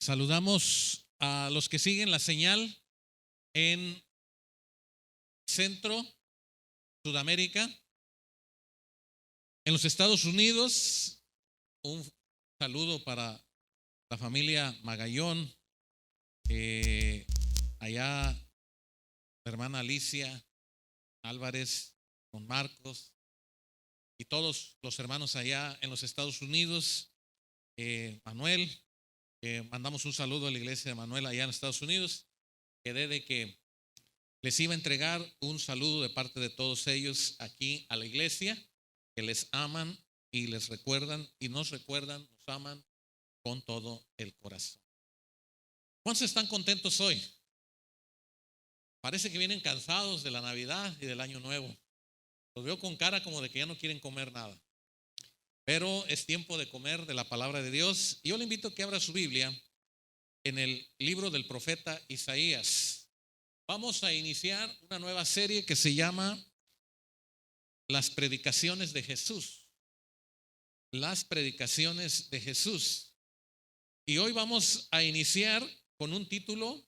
Saludamos a los que siguen la señal en Centro, Sudamérica, en los Estados Unidos. Un saludo para la familia Magallón, allá la hermana Alicia Álvarez, don Marcos y todos los hermanos allá en los Estados Unidos. Manuel, mandamos un saludo a la iglesia de Manuel allá en Estados Unidos. Quedé de que les iba a entregar un saludo de parte de todos ellos aquí a la iglesia, que les aman y les recuerdan y nos aman con todo el corazón. ¿Cuántos están contentos hoy? Parece que vienen cansados de la Navidad y del Año Nuevo. Los veo con cara como de que ya no quieren comer nada. Pero es tiempo de comer de la palabra de Dios. Yo le invito a que abra su Biblia en el libro del profeta Isaías. Vamos a iniciar una nueva serie que se llama Las predicaciones de Jesús. Las predicaciones de Jesús. Y hoy vamos a iniciar con un título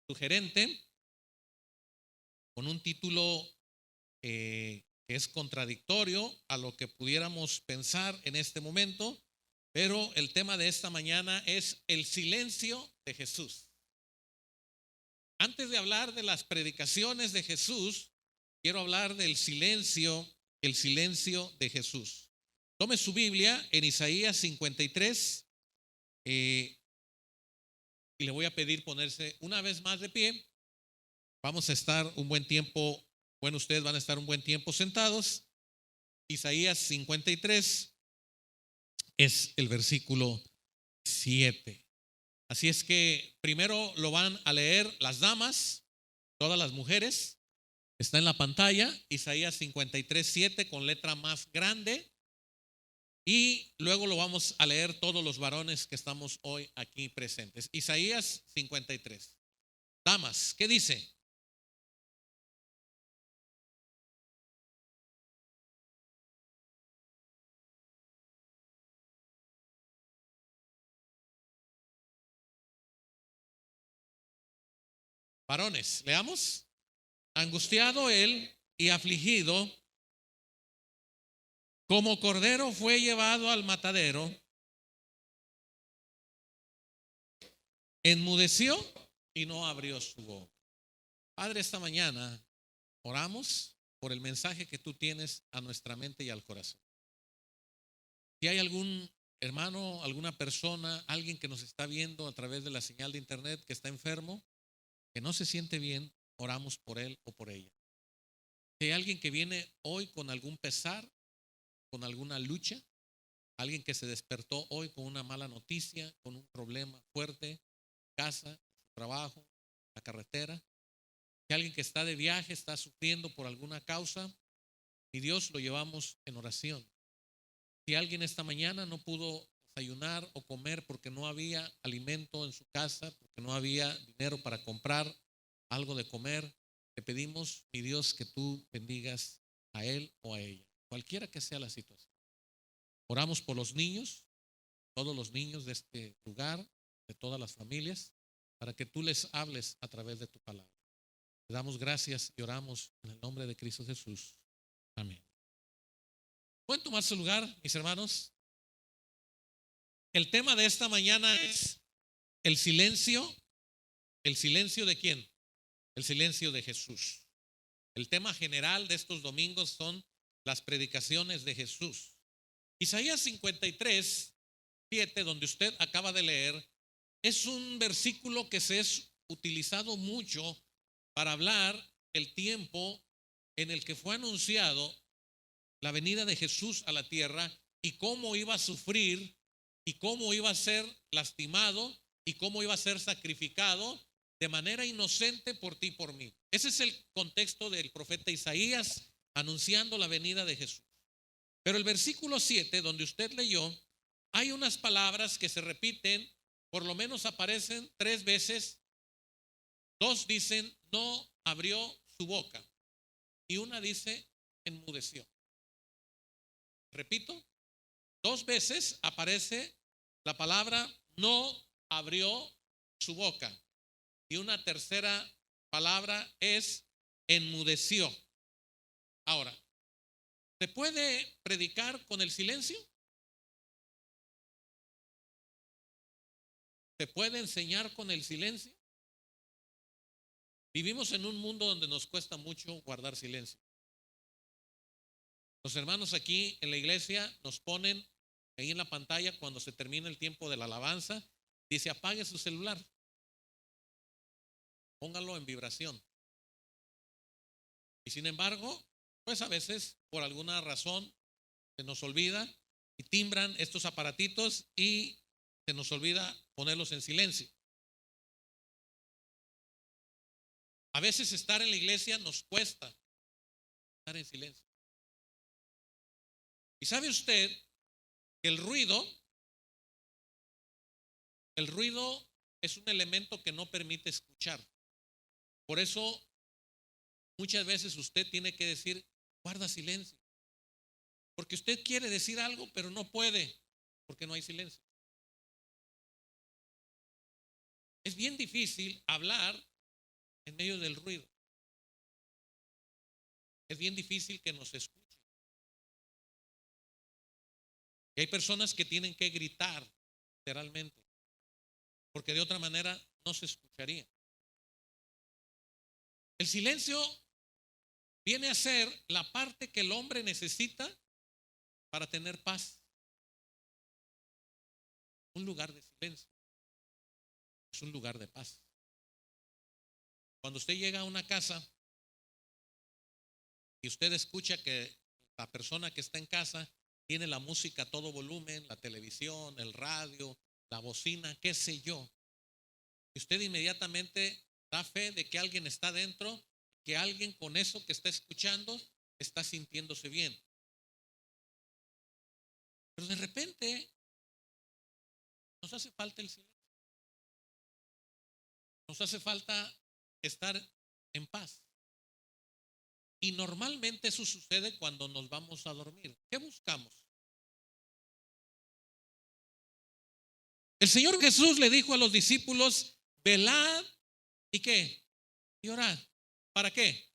sugerente, con un título que es contradictorio a lo que pudiéramos pensar en este momento, pero el tema de esta mañana es el silencio de Jesús. Antes de hablar de las predicaciones de Jesús, quiero hablar del silencio, el silencio de Jesús. Tome su Biblia en Isaías 53 y le voy a pedir ponerse una vez más de pie. Vamos a estar un buen tiempo, bueno, ustedes van a estar un buen tiempo sentados. Isaías 53 es el versículo 7. Así es que primero lo van a leer las damas, todas las mujeres. Está en la pantalla, Isaías 53, 7 con letra más grande. Y luego lo vamos a leer todos los varones que estamos hoy aquí presentes. Isaías 53. Damas, ¿qué dice? Varones, leamos. Angustiado él y afligido, como cordero fue llevado al matadero, enmudeció y no abrió su boca. Padre, esta mañana oramos por el mensaje que tú tienes a nuestra mente y al corazón. Si hay algún hermano, alguna persona, alguien que nos está viendo a través de la señal de internet que está enfermo, que no se siente bien, oramos por él o por ella. Si hay alguien que viene hoy con algún pesar, con alguna lucha, alguien que se despertó hoy con una mala noticia, con un problema fuerte, casa, trabajo, la carretera, si alguien que está de viaje, está sufriendo por alguna causa, y Dios lo llevamos en oración. Si alguien esta mañana no pudo desayunar o comer porque no había alimento en su casa, porque no había dinero para comprar algo de comer, te pedimos, mi Dios, que tú bendigas a él o a ella, cualquiera que sea la situación. Oramos por los niños, todos los niños de este lugar, de todas las familias, para que tú les hables a través de tu palabra. Te damos gracias y oramos en el nombre de Cristo Jesús. Amén. ¿Pueden tomar su lugar, mis hermanos? El tema de esta mañana es el silencio. ¿El silencio de quién? El silencio de Jesús. El tema general de estos domingos son las predicaciones de Jesús. Isaías 53, 7, donde usted acaba de leer, es un versículo que se es utilizado mucho para hablar el tiempo en el que fue anunciado la venida de Jesús a la tierra y cómo iba a sufrir y cómo iba a ser lastimado y cómo iba a ser sacrificado de manera inocente por ti y por mí. Ese es el contexto del profeta Isaías anunciando la venida de Jesús. Pero el versículo 7, donde usted leyó, hay unas palabras que se repiten, por lo menos aparecen 3 veces. 2 dicen, no abrió su boca, y una dice, enmudeció. Repito, 2 veces aparece la palabra no abrió su boca. Y una tercera palabra es enmudeció. Ahora, ¿se puede predicar con el silencio? ¿Se puede enseñar con el silencio? Vivimos en un mundo donde nos cuesta mucho guardar silencio. Los hermanos aquí en la iglesia nos ponen ahí en la pantalla cuando se termina el tiempo de la alabanza, dice apague su celular, póngalo en vibración. Y sin embargo, pues a veces por alguna razón se nos olvida y timbran estos aparatitos y se nos olvida ponerlos en silencio. A veces estar en la iglesia nos cuesta estar en silencio. ¿Y sabe usted que el ruido es un elemento que no permite escuchar? Por eso muchas veces usted tiene que decir, guarda silencio. Porque usted quiere decir algo, pero no puede, porque no hay silencio. Es bien difícil hablar en medio del ruido. Es bien difícil que nos escuchen. Y hay personas que tienen que gritar literalmente, porque de otra manera no se escucharía. El silencio viene a ser la parte que el hombre necesita para tener paz. Un lugar de silencio es un lugar de paz. Cuando usted llega a una casa y usted escucha que la persona que está en casa tiene la música a todo volumen, la televisión, el radio, la bocina, qué sé yo, y usted inmediatamente da fe de que alguien está dentro, que alguien con eso que está escuchando está sintiéndose bien. Pero de repente nos hace falta el silencio. Nos hace falta estar en paz. Y normalmente eso sucede cuando nos vamos a dormir. ¿Qué buscamos? El Señor Jesús le dijo a los discípulos, velad y qué, y orad. ¿Para qué?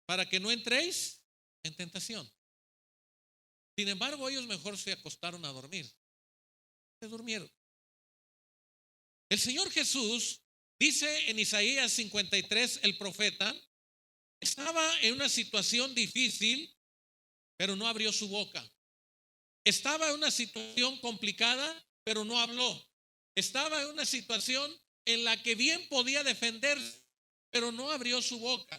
Para que no entréis en tentación. Sin embargo, ellos mejor se acostaron a dormir. Se durmieron. El Señor Jesús dice en Isaías 53, el profeta, estaba en una situación difícil, pero no abrió su boca. Estaba en una situación complicada, pero no habló. Estaba en una situación en la que bien podía defenderse, pero no abrió su boca.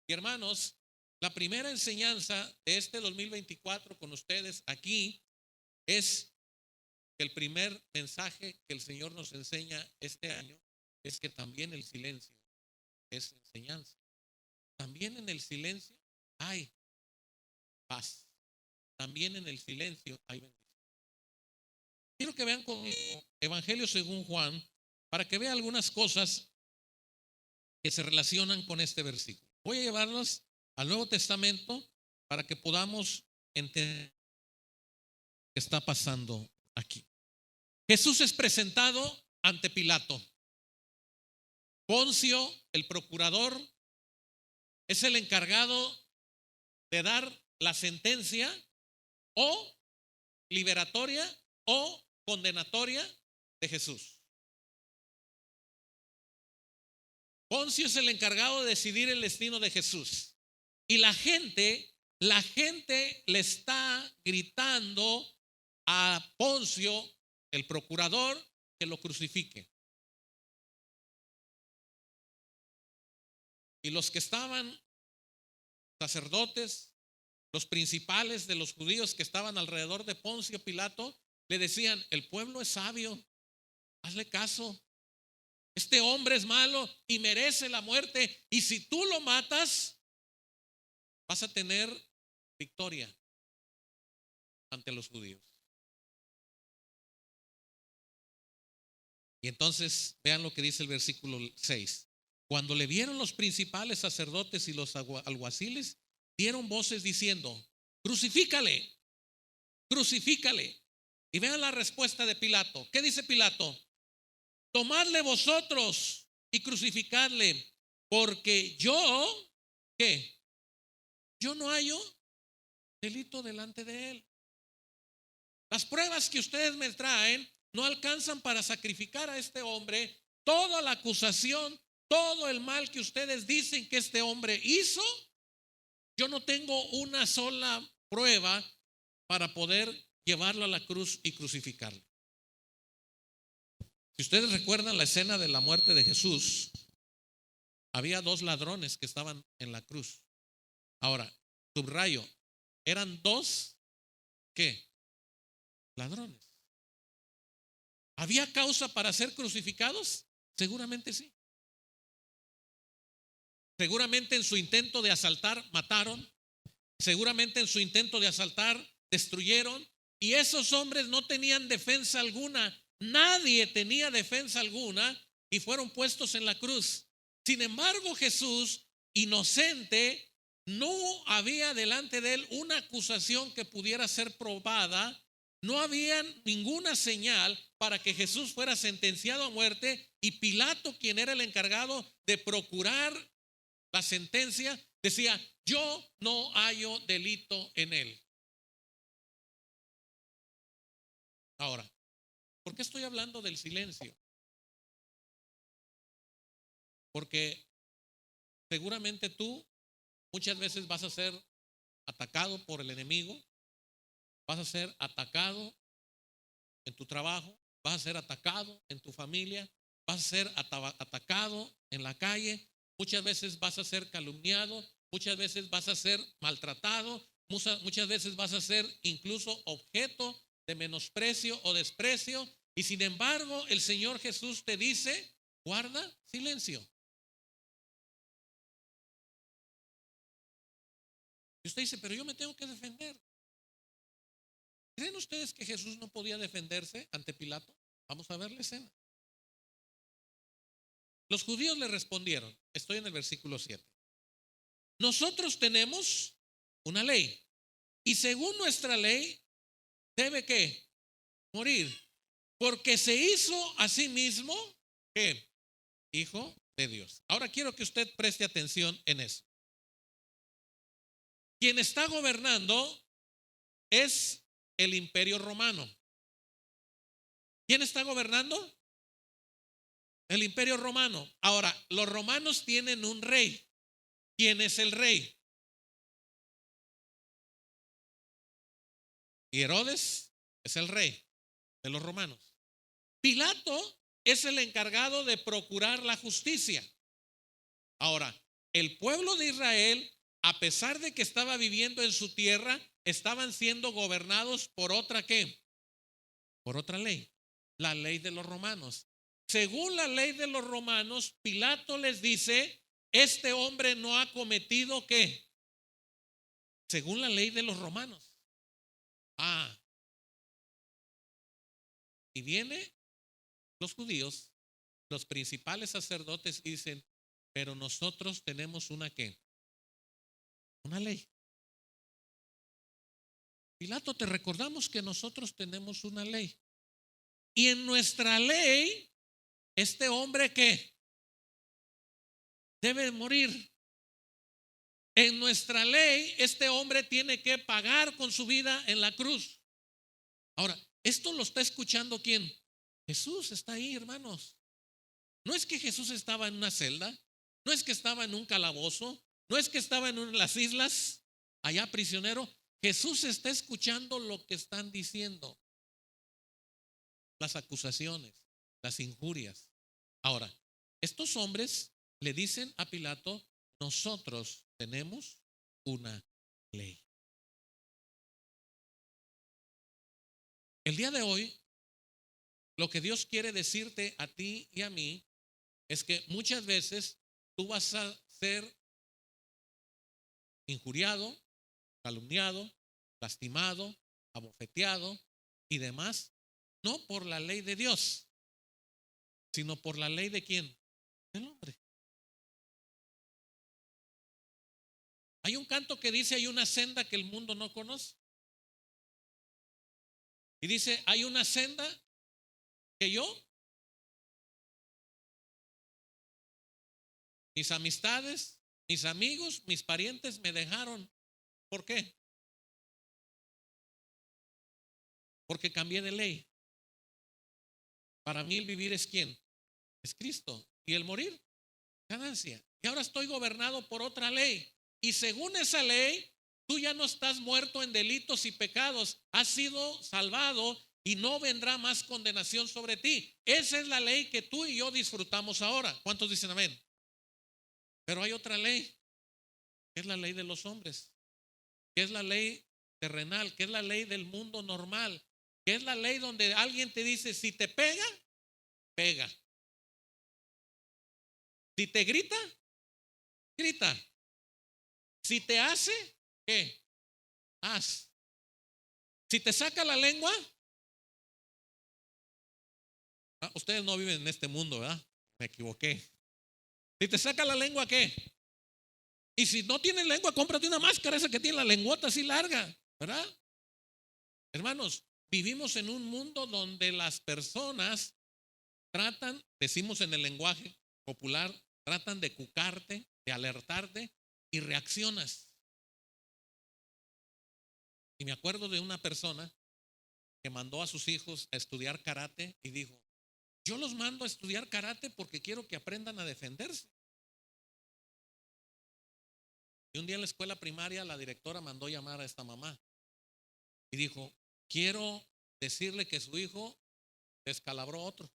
Y hermanos, la primera enseñanza de este 2024 con ustedes aquí es que el primer mensaje que el Señor nos enseña este año es que también el silencio es enseñanza. También en el silencio hay paz. También en el silencio hay bendición. Quiero que vean conmigo Evangelio según Juan para que vean algunas cosas que se relacionan con este versículo. Voy a llevarlos al Nuevo Testamento para que podamos entender qué está pasando aquí. Jesús es presentado ante Pilato. Poncio, el procurador, es el encargado de dar la sentencia o liberatoria o condenatoria de Jesús. Poncio es el encargado de decidir el destino de Jesús. Y la gente le está gritando a Poncio, el procurador, que lo crucifique. Y los que estaban, sacerdotes, los principales de los judíos que estaban alrededor de Poncio Pilato, le decían, el pueblo es sabio, hazle caso. Este hombre es malo y merece la muerte. Y si tú lo matas, vas a tener victoria ante los judíos. Y entonces vean lo que dice el versículo 6. Cuando le vieron los principales sacerdotes y los alguaciles, dieron voces diciendo, crucifícale, crucifícale. Y vean la respuesta de Pilato. ¿Qué dice Pilato? tomadle vosotros y crucificadle, porque yo, ¿qué? Yo no hallo delito delante de él. Las pruebas que ustedes me traen no alcanzan para sacrificar a este hombre. Toda la acusación, todo el mal que ustedes dicen que este hombre hizo, yo no tengo una sola prueba para poder llevarlo a la cruz y crucificarlo. Si ustedes recuerdan la escena de la muerte de Jesús, había dos ladrones que estaban en la cruz. Ahora, subrayo, eran dos, ¿qué? Ladrones. ¿Había causa para ser crucificados? Seguramente sí. Seguramente en su intento de asaltar mataron. Seguramente en su intento de asaltar destruyeron. Y esos hombres no tenían defensa alguna. Nadie tenía defensa alguna y fueron puestos en la cruz. Sin embargo, Jesús, inocente, no había delante de él una acusación que pudiera ser probada. No había ninguna señal para que Jesús fuera sentenciado a muerte, y Pilato, quien era el encargado de procurar la sentencia, decía: yo no hallo delito en él. Ahora, ¿por qué estoy hablando del silencio? Porque seguramente tú muchas veces vas a ser atacado por el enemigo, vas a ser atacado en tu trabajo, vas a ser atacado en tu familia, vas a ser atacado en la calle, muchas veces vas a ser calumniado, muchas veces vas a ser maltratado, muchas veces vas a ser incluso objeto de menosprecio o desprecio, y sin embargo el Señor Jesús te dice: guarda silencio. Y usted dice: pero yo me tengo que defender. ¿Creen ustedes que Jesús no podía defenderse ante Pilato? Vamos a ver la escena. Los judíos le respondieron, estoy en el versículo 7: nosotros tenemos una ley, y según nuestra ley debe ¿qué? Morir, porque se hizo a sí mismo ¿qué? Hijo de Dios. Ahora quiero que usted preste atención en eso. Quien está gobernando es el Imperio Romano. ¿Quién está gobernando? El Imperio Romano. Ahora, los romanos tienen un rey. ¿Quién es el rey? Y Herodes es el rey de los romanos. Pilato es el encargado de procurar la justicia. Ahora, el pueblo de Israel, a pesar de que estaba viviendo en su tierra, estaban siendo gobernados por otra ¿qué? Por otra ley, la ley de los romanos. Según la ley de los romanos, Pilato les dice: este hombre no ha cometido ¿qué? Según la ley de los romanos. Y vienen los judíos, los principales sacerdotes, y dicen: pero nosotros tenemos una ¿qué? Una ley. Pilato, te recordamos que nosotros tenemos una ley. Y en nuestra ley, este hombre ¿qué? Debe morir. En nuestra ley, este hombre tiene que pagar con su vida en la cruz. Ahora, esto lo está escuchando ¿quién? Jesús está ahí, hermanos. No es que Jesús estaba en una celda, no es que estaba en un calabozo, no es que estaba en las islas, allá prisionero. Jesús está escuchando lo que están diciendo, las acusaciones, las injurias. Ahora, estos hombres le dicen a Pilato: nosotros tenemos una ley. El día de hoy, lo que Dios quiere decirte a ti y a mí es que muchas veces tú vas a ser injuriado, calumniado, lastimado, abofeteado y demás, no por la ley de Dios, sino por la ley de ¿quién? Del hombre. Hay un canto que dice: hay una senda que el mundo no conoce. Y dice: hay una senda que yo mis amistades, mis amigos, mis parientes me dejaron. ¿Por qué? Porque cambié de ley. Para mí el vivir es ¿quién? Es Cristo. Y el morir, ganancia. Y ahora estoy gobernado por otra ley. Y según esa ley, tú ya no estás muerto en delitos y pecados. Has sido salvado y no vendrá más condenación sobre ti. Esa es la ley que tú y yo disfrutamos ahora. ¿Cuántos dicen amén? Pero hay otra ley, que es la ley de los hombres, que es la ley terrenal, que es la ley del mundo normal, que es la ley donde alguien te dice, si te pega, pega. Si te grita, grita. Si te hace, ¿qué? Haz. Si te saca la lengua, ustedes no viven en este mundo, ¿verdad? Me equivoqué. Si te saca la lengua, ¿qué? Y si no tienes lengua, cómprate una máscara esa que tiene la lengüota así larga, ¿verdad? Hermanos, vivimos en un mundo donde las personas tratan, decimos en el lenguaje popular, tratan de cucarte, de alertarte y reaccionas. Y me acuerdo de una persona que mandó a sus hijos a estudiar karate y dijo, yo los mando a estudiar karate porque quiero que aprendan a defenderse. Y un día en la escuela primaria la directora mandó llamar a esta mamá y dijo, quiero decirle que su hijo descalabró a otro.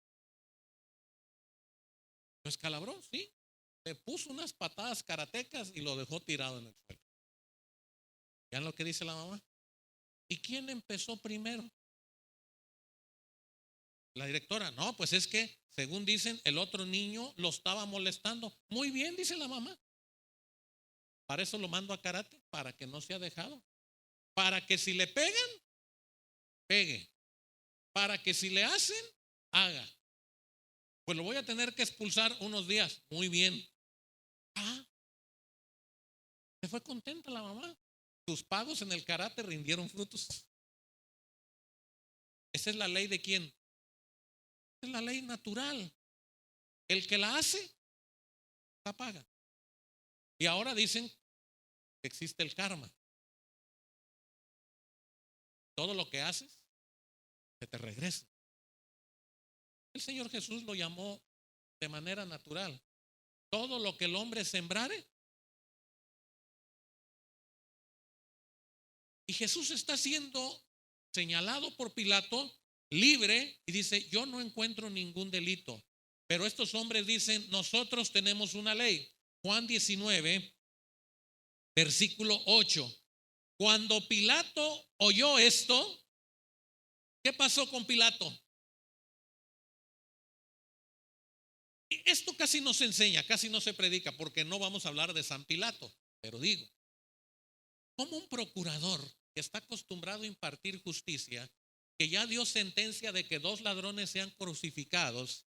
¿Lo escalabró? Sí. Le puso unas patadas karatecas y lo dejó tirado en el suelo. ¿Ya lo que dice la mamá? ¿Y quién empezó primero? La directora. No, pues es que, según dicen, el otro niño lo estaba molestando. Muy bien, dice la mamá. Para eso lo mando a karate, para que no sea dejado. Para que si le pegan, pegue. Para que si le hacen, haga. Pues lo voy a tener que expulsar unos días. Muy bien. Se fue contenta la mamá. Tus pagos en el karate rindieron frutos. Esa es la ley de quién. Es la ley natural. El que la hace, la paga. Y ahora dicen que existe el karma. Todo lo que haces, se te regresa. El Señor Jesús lo llamó de manera natural. Todo lo que el hombre sembrare. Y Jesús está siendo señalado por Pilato, libre, y dice, yo no encuentro ningún delito. Pero estos hombres dicen, nosotros tenemos una ley. Juan 19, versículo 8. Cuando Pilato oyó esto, ¿qué pasó con Pilato? Esto casi no se enseña, casi no se predica, porque no vamos a hablar de San Pilato. Pero digo, como un procurador que está acostumbrado a impartir justicia, que ya dio sentencia de que 2 ladrones sean crucificados,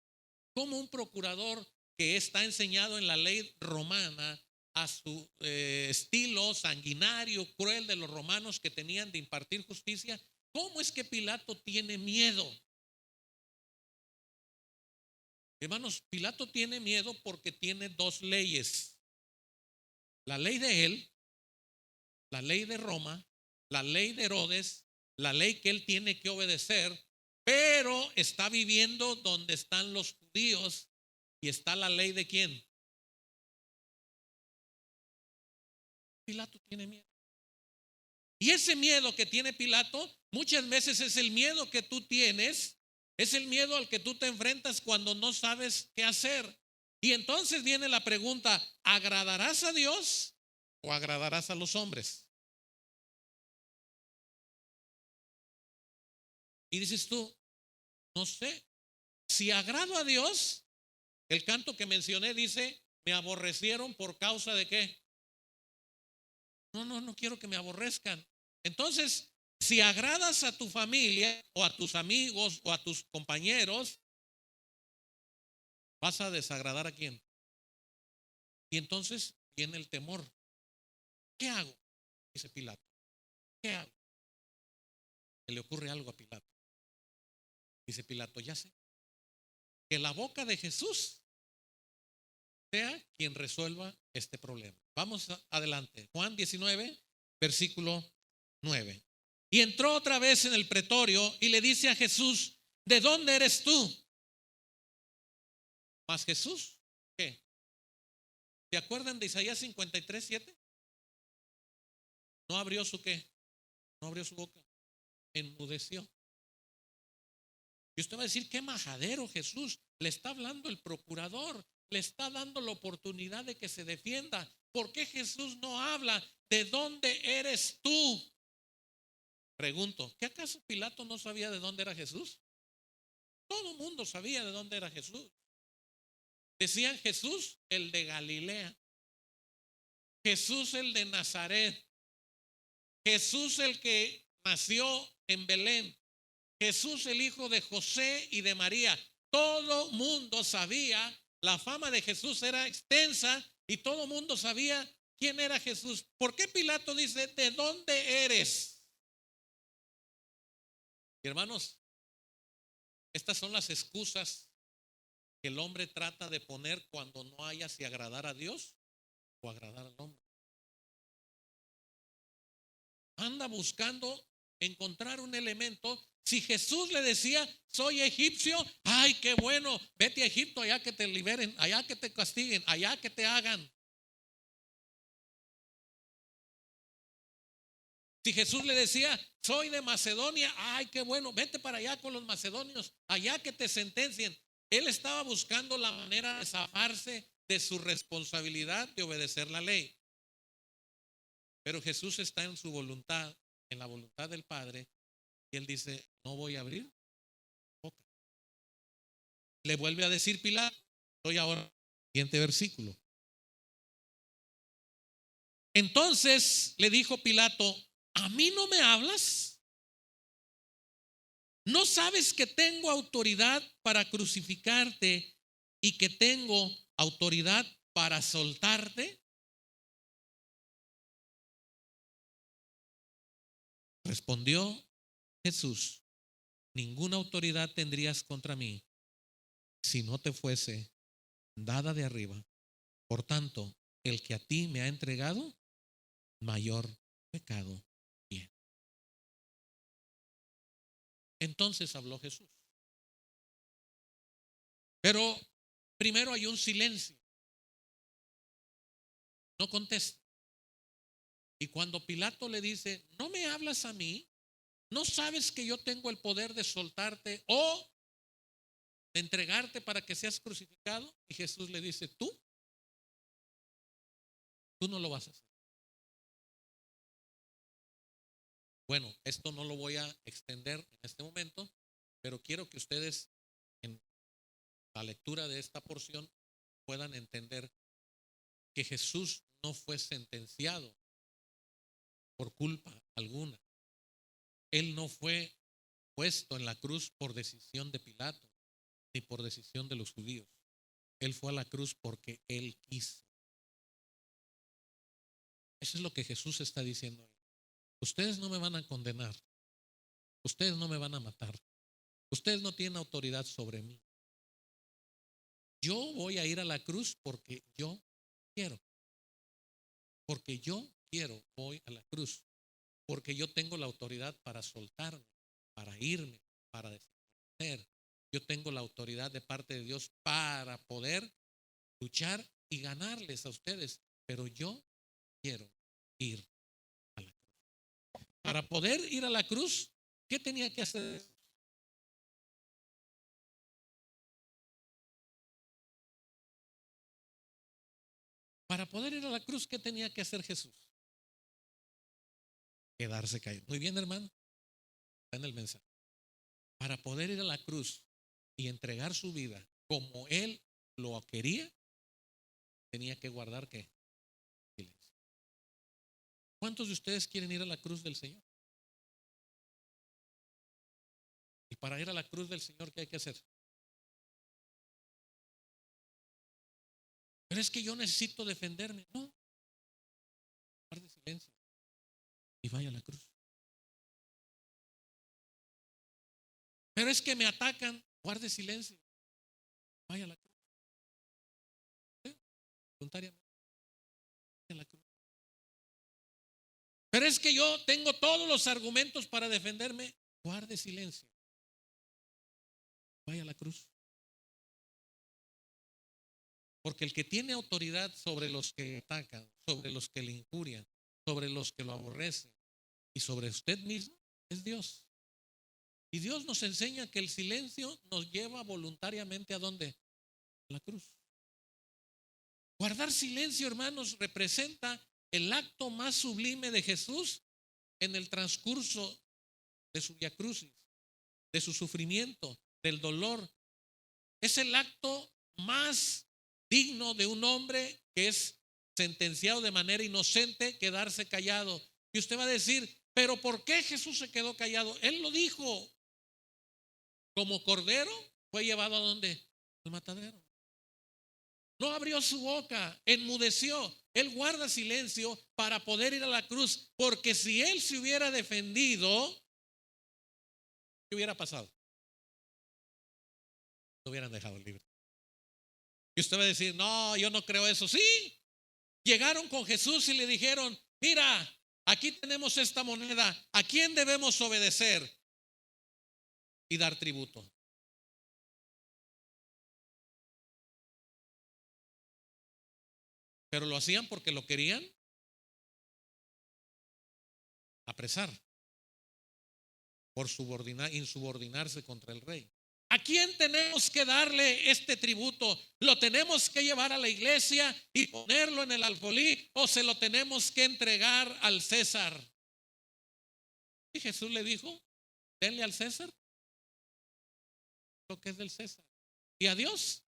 como un procurador que está enseñado en la ley romana a su estilo sanguinario, cruel de los romanos que tenían de impartir justicia, ¿cómo es que Pilato tiene miedo? Hermanos, Pilato tiene miedo porque tiene 2 leyes. La ley de él, la ley de Roma, la ley de Herodes, la ley que él tiene que obedecer, pero está viviendo donde están los judíos y está la ley de quién. Pilato tiene miedo. Y ese miedo que tiene Pilato muchas veces es el miedo que tú tienes, es el miedo al que tú te enfrentas cuando no sabes qué hacer. Y entonces viene la pregunta, ¿agradarás a Dios o agradarás a los hombres? Y dices tú, no sé, si agrado a Dios, el canto que mencioné dice, me aborrecieron por causa de qué. No quiero que me aborrezcan. Entonces, si agradas a tu familia o a tus amigos o a tus compañeros, vas a desagradar a quién. Y entonces viene el temor. ¿Qué hago? Dice Pilato. ¿Qué hago? Se le ocurre algo a Pilato. Dice Pilato, ya sé, que la boca de Jesús sea quien resuelva este problema. Vamos adelante. Juan 19, versículo 9. Y entró otra vez en el pretorio y le dice a Jesús: ¿de dónde eres tú? Mas Jesús, ¿qué? ¿Se acuerdan de Isaías 53, 7? No abrió su qué, no abrió su boca, enmudeció. Y usted va a decir: qué majadero Jesús, le está hablando el procurador, le está dando la oportunidad de que se defienda. ¿Por qué Jesús no habla? ¿De dónde eres tú? Pregunto, ¿qué acaso Pilato no sabía de dónde era Jesús? Todo el mundo sabía de dónde era Jesús. Decían: Jesús el de Galilea, Jesús el de Nazaret, Jesús el que nació en Belén, Jesús el hijo de José y de María. Todo mundo sabía, la fama de Jesús era extensa y todo mundo sabía quién era Jesús. ¿Por qué Pilato dice: ¿de dónde eres? Y hermanos, estas son las excusas que el hombre trata de poner cuando no haya si agradar a Dios o agradar al hombre. Anda buscando encontrar un elemento. Si Jesús le decía: soy egipcio, ay, qué bueno, vete a Egipto, allá que te liberen, allá que te castiguen, allá que te hagan. Si Jesús le decía: soy de Macedonia, ay, qué bueno, vete para allá con los macedonios, allá que te sentencien. Él estaba buscando la manera de zafarse de su responsabilidad de obedecer la ley. Pero Jesús está en su voluntad, en la voluntad del Padre, y él dice: no voy a abrir boca. Le vuelve a decir Pilato, estoy ahora, siguiente versículo. Entonces le dijo Pilato: ¿a mí no me hablas? ¿No sabes que tengo autoridad para crucificarte y que tengo autoridad para soltarte? Respondió Jesús: ninguna autoridad tendrías contra mí si no te fuese dada de arriba. Por tanto, el que a ti me ha entregado, mayor pecado tiene. Entonces habló Jesús. Pero primero hay un silencio. No contesta. Y cuando Pilato le dice: ¿no me hablas a mí? ¿No sabes que yo tengo el poder de soltarte o de entregarte para que seas crucificado? Y Jesús le dice: tú no lo vas a hacer. Bueno, esto no lo voy a extender en este momento, pero quiero que ustedes en la lectura de esta porción puedan entender que Jesús no fue sentenciado por culpa alguna. Él no fue puesto en la cruz por decisión de Pilato ni por decisión de los judíos. Él fue a la cruz porque él quiso. Eso es lo que Jesús está diciendo ahí. Ustedes no me van a condenar. Ustedes no me van a matar. Ustedes no tienen autoridad sobre mí. Yo voy a ir a la cruz porque yo quiero. Porque yo quiero, voy a la cruz. Porque yo tengo la autoridad para soltarme, para irme, para desaparecer. Yo tengo la autoridad de parte de Dios para poder luchar y ganarles a ustedes. Pero yo quiero ir a la cruz. Para poder ir a la cruz, ¿qué tenía que hacer? Para poder ir a la cruz, ¿qué tenía que hacer Jesús? Quedarse caído. Muy bien, hermano. Está en el mensaje. Para poder ir a la cruz y entregar su vida como él lo quería, tenía que guardar ¿qué? Silencio. ¿Cuántos de ustedes quieren ir a la cruz del Señor? Y para ir a la cruz del Señor, ¿qué hay que hacer? Pero es que yo necesito defenderme. No, guarde silencio y vaya a la cruz. Pero es que me atacan, guarde silencio, vaya a la cruz. ¿Sí? voluntariamente en la cruz. Pero es que yo tengo todos los argumentos para defenderme. Guarde silencio. Vaya a la cruz. Porque el que tiene autoridad sobre los que atacan, sobre los que le injurian, sobre los que lo aborrecen y sobre usted mismo es Dios. Y Dios nos enseña que el silencio nos lleva voluntariamente ¿a dónde? A la cruz. Guardar silencio, hermanos, representa el acto más sublime de Jesús en el transcurso de su vía crucis, de su sufrimiento, del dolor. Es el acto más digno de un hombre que es sentenciado de manera inocente quedarse callado. Y usted va a decir, pero ¿por qué Jesús se quedó callado? Él lo dijo. Como cordero fue llevado ¿a dónde? Al matadero. No abrió su boca, enmudeció. Él guarda silencio para poder ir a la cruz, porque si él se hubiera defendido, ¿qué hubiera pasado? Lo hubieran dejado libre. Y usted va a decir, no, yo no creo eso. Sí, llegaron con Jesús y le dijeron, mira, aquí tenemos esta moneda, ¿a quién debemos obedecer y dar tributo? Pero lo hacían porque lo querían apresar por insubordinarse contra el rey. ¿A quién tenemos que darle este tributo? ¿Lo tenemos que llevar a la iglesia y ponerlo en el alfolí o se lo tenemos que entregar al César? Y Jesús le dijo, denle al César lo que es del César y a Dios.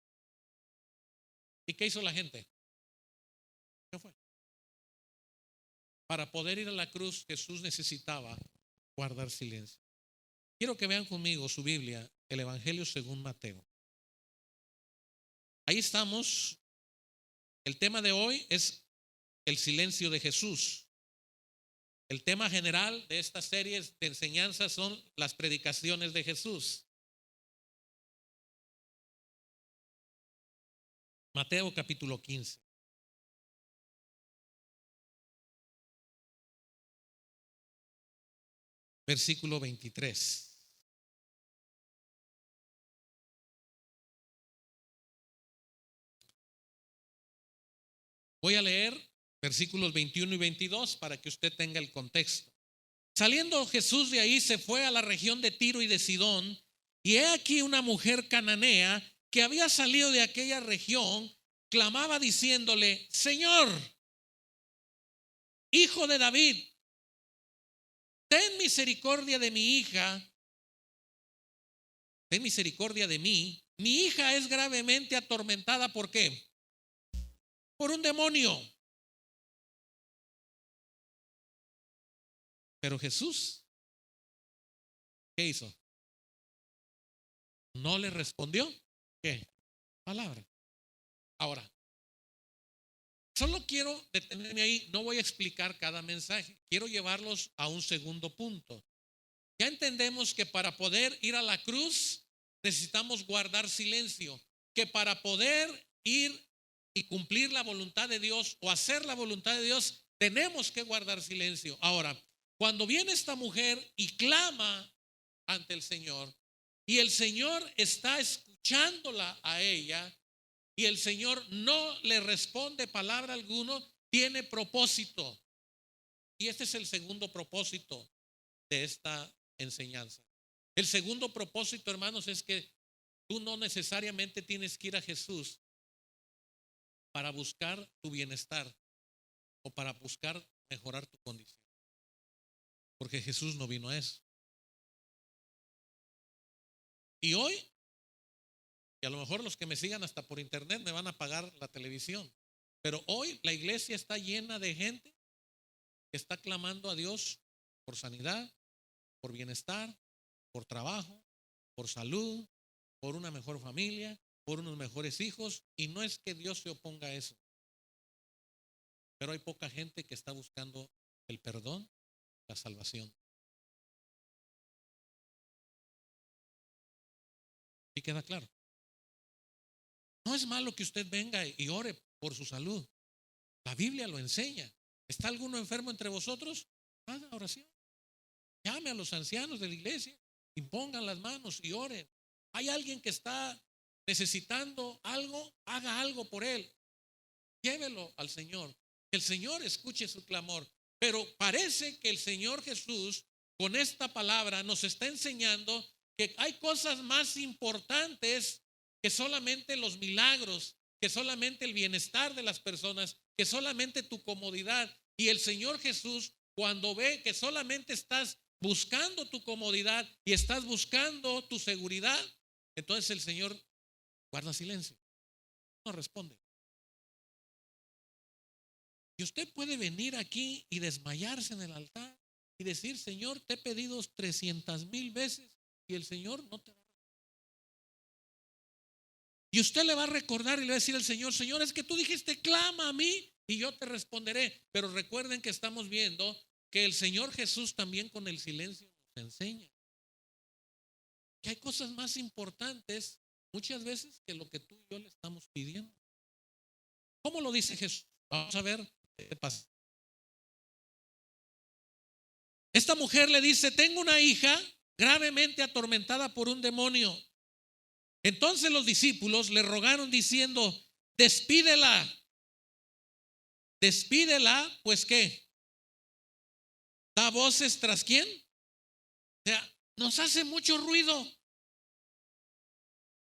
¿Y qué hizo la gente? ¿Qué fue? Para poder ir a la cruz, Jesús necesitaba guardar silencio. Quiero que vean conmigo su Biblia, el Evangelio según Mateo. Ahí estamos. El tema de hoy es el silencio de Jesús. El tema general de esta serie de enseñanzas son las predicaciones de Jesús. Mateo capítulo 15. Versículo 23. Voy a leer versículos 21 y 22 para que usted tenga el contexto. Saliendo Jesús de ahí se fue a la región de Tiro y de Sidón, y he aquí una mujer cananea que había salido de aquella región, clamaba diciéndole, Señor, Hijo de David, ten misericordia de mi hija, ten misericordia de mí. Mi hija es gravemente atormentada, ¿por qué? Por un demonio. Pero Jesús, ¿qué hizo? No le respondió, ¿qué? Palabra. Ahora, solo quiero detenerme ahí, no voy a explicar cada mensaje, quiero llevarlos a un segundo punto. Ya entendemos que para poder ir a la cruz necesitamos guardar silencio, que para poder ir y cumplir la voluntad de Dios o hacer la voluntad de Dios tenemos que guardar silencio. Ahora, cuando viene esta mujer y clama ante el Señor y el Señor está escuchándola a ella y el Señor no le responde palabra alguno, tiene propósito. Y este es el segundo propósito de esta enseñanza. El segundo propósito, hermanos, es que tú no necesariamente tienes que ir a Jesús para buscar tu bienestar o para buscar mejorar tu condición. Porque Jesús no vino a eso. Y hoy, y a lo mejor los que me sigan hasta por internet me van a pagar la televisión, pero hoy la iglesia está llena de gente que está clamando a Dios por sanidad, por bienestar, por trabajo, por salud, por una mejor familia, por unos mejores hijos. Y no es que Dios se oponga a eso, pero hay poca gente que está buscando el perdón, la salvación. ¿Y queda claro? No es malo que usted venga y ore por su salud. La Biblia lo enseña. ¿Está alguno enfermo entre vosotros? Haga oración. Llame a los ancianos de la iglesia, impongan las manos y oren. Hay alguien que está necesitando algo, haga algo por él. Llévelo al Señor. Que el Señor escuche su clamor. Pero parece que el Señor Jesús con esta palabra nos está enseñando que hay cosas más importantes que solamente los milagros, que solamente el bienestar de las personas, que solamente tu comodidad. Y el Señor Jesús, cuando ve que solamente estás buscando tu comodidad y estás buscando tu seguridad, entonces el Señor guarda silencio, no responde. Y usted puede venir aquí y desmayarse en el altar y decir: Señor, te he pedido 300,000 veces y el Señor no te va a responder. Y usted le va a recordar y le va a decir al Señor: Señor, es que tú dijiste, clama a mí y yo te responderé. Pero recuerden que estamos viendo que el Señor Jesús también con el silencio nos enseña que hay cosas más importantes muchas veces que lo que tú y yo le estamos pidiendo. ¿Cómo lo dice Jesús? Vamos a ver qué pasa. Esta mujer le dice: tengo una hija gravemente atormentada por un demonio. Entonces los discípulos le rogaron diciendo: despídela, pues ¿qué? ¿Da voces tras quién? O sea, nos hace mucho ruido.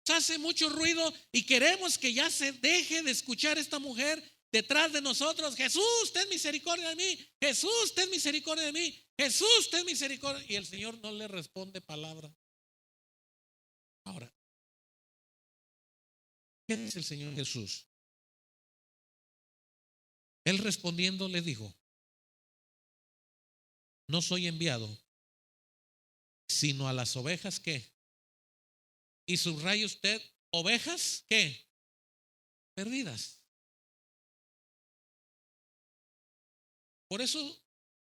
Nos hace mucho ruido y queremos que ya se deje de escuchar esta mujer detrás de nosotros. Jesús, ten misericordia de mí. Jesús, ten misericordia de mí. Jesús, ten misericordia. Y el Señor no le responde palabra. Ahora, ¿qué dice el Señor Jesús? Él respondiendo le dijo: no soy enviado sino a las ovejas ¿qué? Y subraya usted, ovejas ¿qué? Perdidas. Por eso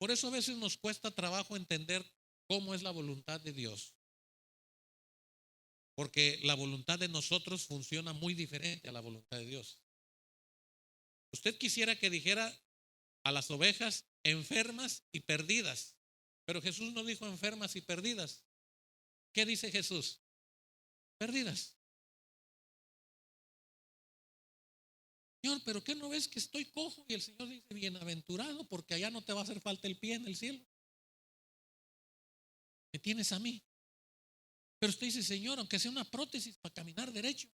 a veces nos cuesta trabajo entender cómo es la voluntad de Dios. Porque la voluntad de nosotros funciona muy diferente a la voluntad de Dios. Usted quisiera que dijera a las ovejas enfermas y perdidas, pero Jesús no dijo enfermas y perdidas. ¿Qué dice Jesús? Perdidas. Señor, ¿pero qué no ves que estoy cojo? Y el Señor dice: bienaventurado, porque allá no te va a hacer falta el pie en el cielo. Me tienes a mí. Pero usted dice: Señor, aunque sea una prótesis para caminar derecho.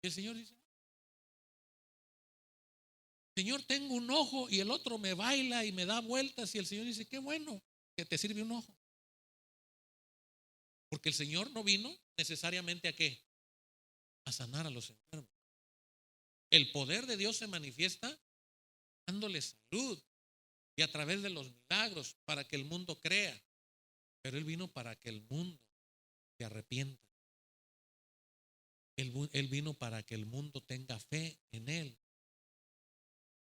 Y el Señor dice: Señor, tengo un ojo y el otro me baila y me da vueltas. Y el Señor dice: qué bueno que te sirve un ojo. Porque el Señor no vino necesariamente a ¿qué? A sanar a los enfermos. El poder de Dios se manifiesta dándole salud y a través de los milagros para que el mundo crea. Pero Él vino para que el mundo se arrepienta. Él vino para que el mundo tenga fe en Él,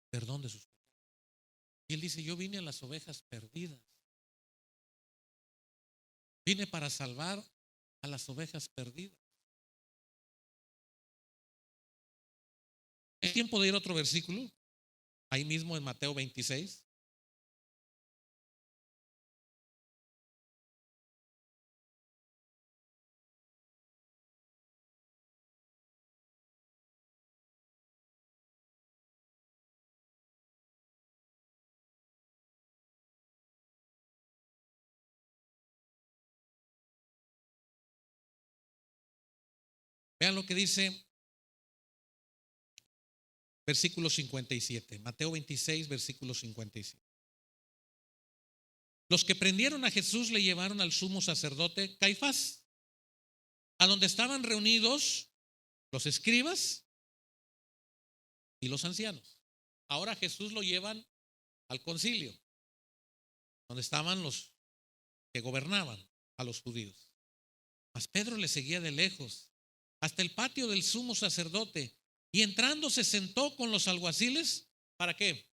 perdón de sus pecados. Y Él dice: yo vine a las ovejas perdidas. Vine para salvar a las ovejas perdidas. ¿Es tiempo de ir a otro versículo? Ahí mismo en Mateo 26. Vean lo que dice versículo 57. Mateo 26, versículo 57. Los que prendieron a Jesús le llevaron al sumo sacerdote Caifás, a donde estaban reunidos los escribas y los ancianos. Ahora Jesús lo llevan al concilio, donde estaban los que gobernaban a los judíos. Mas Pedro le seguía de lejos hasta el patio del sumo sacerdote y entrando se sentó con los alguaciles. ¿Para qué?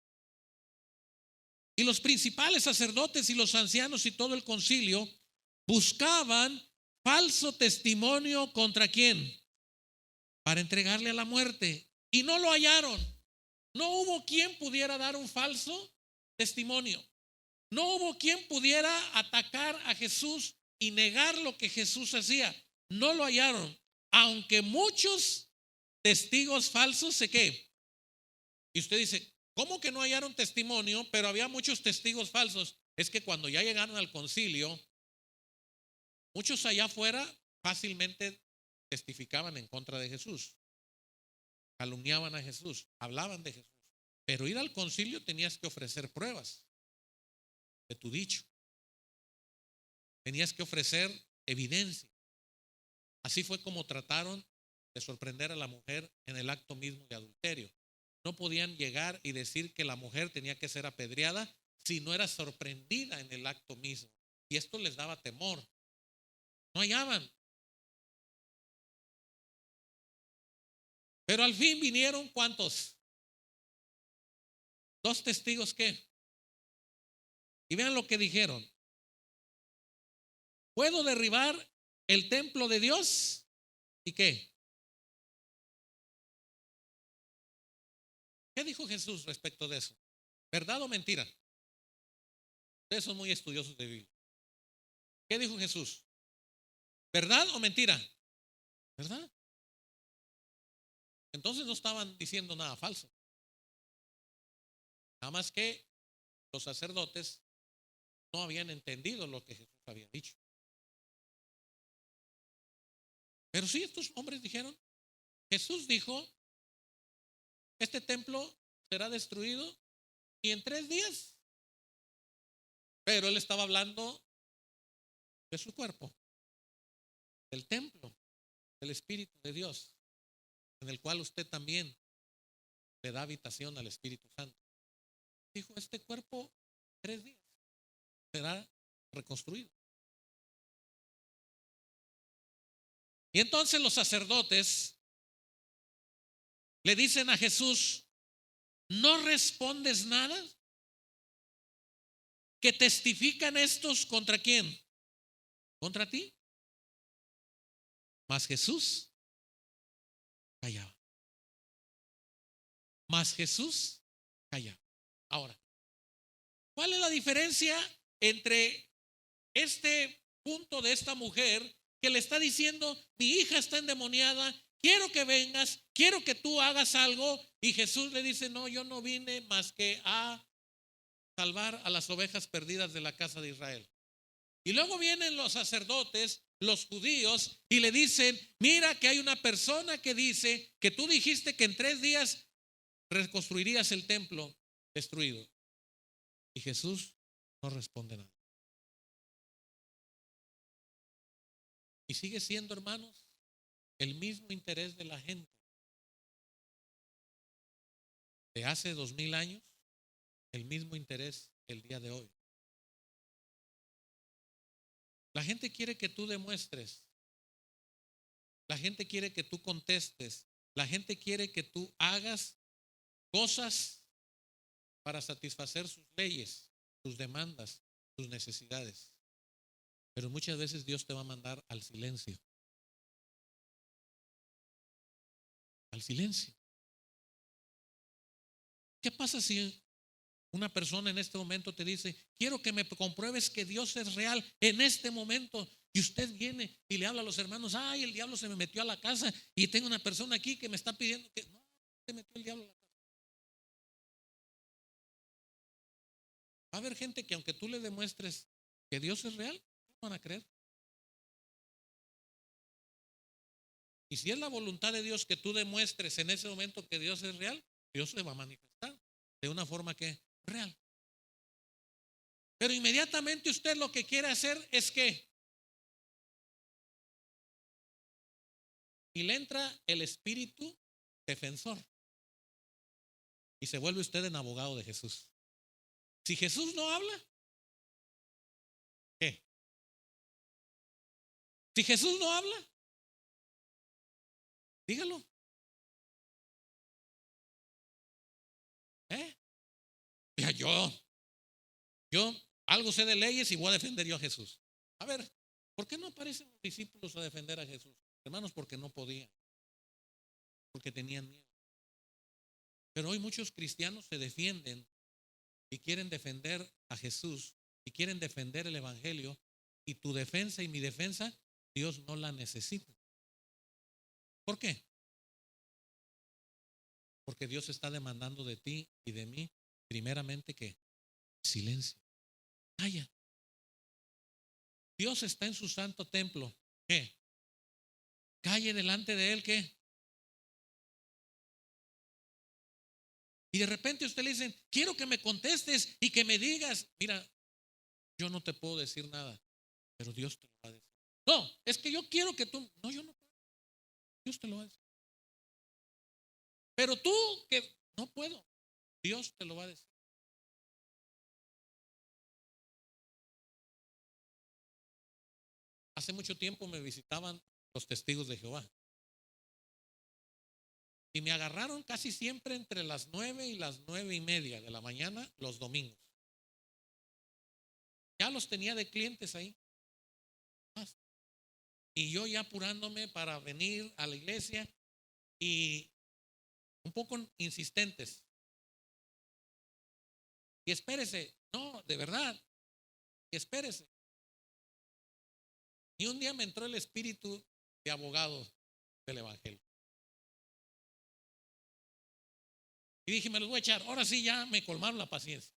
Y los principales sacerdotes y los ancianos y todo el concilio buscaban falso testimonio contra quién, para entregarle a la muerte. y no lo hallaron. No hubo quien pudiera dar un falso testimonio. No hubo quien pudiera atacar a Jesús y negar lo que Jesús hacía. No lo hallaron. Aunque muchos testigos falsos se qué. Y usted dice, ¿cómo que no hallaron testimonio? Pero había muchos testigos falsos. Es que cuando ya llegaron al concilio, muchos allá afuera fácilmente testificaban en contra de Jesús, calumniaban a Jesús, hablaban de Jesús. Pero ir al concilio tenías que ofrecer pruebas de tu dicho. Tenías que ofrecer evidencia. Así fue como trataron de sorprender a la mujer en el acto mismo de adulterio. No podían llegar y decir que la mujer tenía que ser apedreada si no era sorprendida en el acto mismo. Y esto les daba temor. No hallaban. Pero al fin vinieron, ¿cuántos? 2 testigos, ¿qué? Y vean lo que dijeron. ¿Puedo derribar el templo de Dios? ¿Y qué? ¿Qué dijo Jesús respecto de eso? ¿Verdad o mentira? Ustedes son muy estudiosos de Biblia. ¿Qué dijo Jesús? ¿Verdad o mentira? ¿Verdad? Entonces no estaban diciendo nada falso. Nada más que los sacerdotes no habían entendido lo que Jesús había dicho. Pero sí, estos hombres dijeron, Jesús dijo, este templo será destruido y en 3 días. Pero él estaba hablando de su cuerpo, del templo, del Espíritu de Dios, en el cual usted también le da habitación al Espíritu Santo. Dijo, este cuerpo 3 días será reconstruido. Y entonces los sacerdotes le dicen a Jesús, ¿no respondes nada? ¿Que testifican estos contra quién? ¿Contra ti? Mas Jesús callaba. Mas Jesús callaba. Ahora, ¿cuál es la diferencia entre este punto de esta mujer que le está diciendo, mi hija está endemoniada, quiero que vengas, quiero que tú hagas algo? Y Jesús le dice, no, yo no vine más que a salvar a las ovejas perdidas de la casa de Israel. Y luego vienen los sacerdotes, los judíos, y le dicen, mira que hay una persona que dice que tú dijiste que en 3 días reconstruirías el templo destruido. Y Jesús no responde nada. Y sigue siendo, hermanos, el mismo interés de la gente de hace 2000 años, el mismo interés el día de hoy. La gente quiere que tú demuestres, la gente quiere que tú contestes, la gente quiere que tú hagas cosas para satisfacer sus leyes, sus demandas, sus necesidades. Pero muchas veces Dios te va a mandar al silencio. Al silencio. ¿Qué pasa si una persona en este momento te dice, quiero que me compruebes que Dios es real en este momento? Y usted viene y le habla a los hermanos, ay, el diablo se me metió a la casa y tengo una persona aquí que me está pidiendo que no, se metió el diablo a la casa. Va a haber gente que aunque tú le demuestres que Dios es real, no van a creer. Y si es la voluntad de Dios que tú demuestres en ese momento que Dios es real, Dios se va a manifestar de una forma que real. Pero inmediatamente usted lo que quiere hacer es que y le entra el espíritu defensor y se vuelve usted en abogado de Jesús. Si Jesús no habla, ¿qué? Si Jesús no habla, dígalo. Ya yo algo sé de leyes y voy a defender yo a Jesús. A ver, ¿por qué no aparecen los discípulos a defender a Jesús? Hermanos, porque no podían, porque tenían miedo. Pero hoy muchos cristianos se defienden y quieren defender a Jesús y quieren defender el Evangelio, y tu defensa y mi defensa, Dios no la necesita. ¿Por qué? Porque Dios está demandando de ti y de mí, primeramente, que silencio, calla. Dios está en su santo templo. ¿Qué? Calle delante de él, ¿qué? Y de repente usted le dice, quiero que me contestes y que me digas, mira, yo no te puedo decir nada, pero Dios te lo va a decir. No, es que yo quiero que tú, no, yo no puedo, Dios te lo va a decir. Pero tú que no puedo, Dios te lo va a decir. Hace mucho tiempo me visitaban los testigos de Jehová. Y me agarraron casi siempre entre las 9 y las 9:30 de la mañana los domingos. Ya los tenía de clientes ahí. Y yo ya apurándome para venir a la iglesia y un poco insistentes. Y espérese, no, de verdad, y espérese. Y un día me entró el espíritu de abogado del Evangelio. Y dije, me los voy a echar. Ahora sí ya me colmaron la paciencia.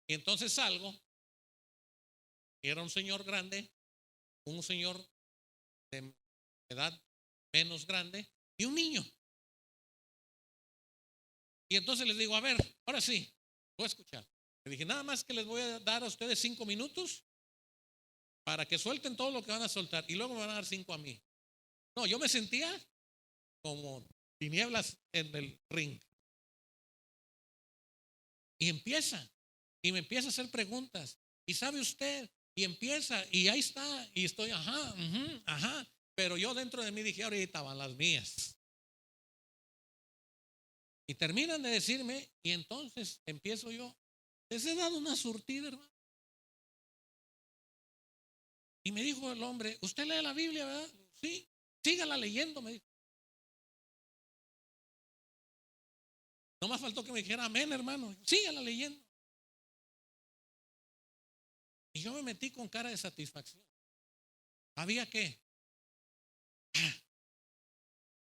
Y entonces salgo. Y era un señor grande, un señor de edad menos grande y un niño. Y entonces les digo, a ver, ahora sí, voy a escuchar. Le dije, nada más que les voy a dar a ustedes 5 minutos para que suelten todo lo que van a soltar y luego me van a dar 5 a mí. No, yo me sentía como tinieblas en el ring. Y empieza, y me empieza a hacer preguntas. Y sabe usted, y empieza, y ahí está, y estoy, ajá, ajá. Pero yo dentro de mí dije, ahorita van las mías. Y terminan de decirme, y entonces empiezo yo. Les he dado una surtida, hermano. Y me dijo el hombre, ¿usted lee la Biblia, verdad? Sí, sígala leyendo, me dijo. No más faltó que me dijera amén, hermano. Sígala leyendo. Y yo me metí con cara de satisfacción. ¿Había qué?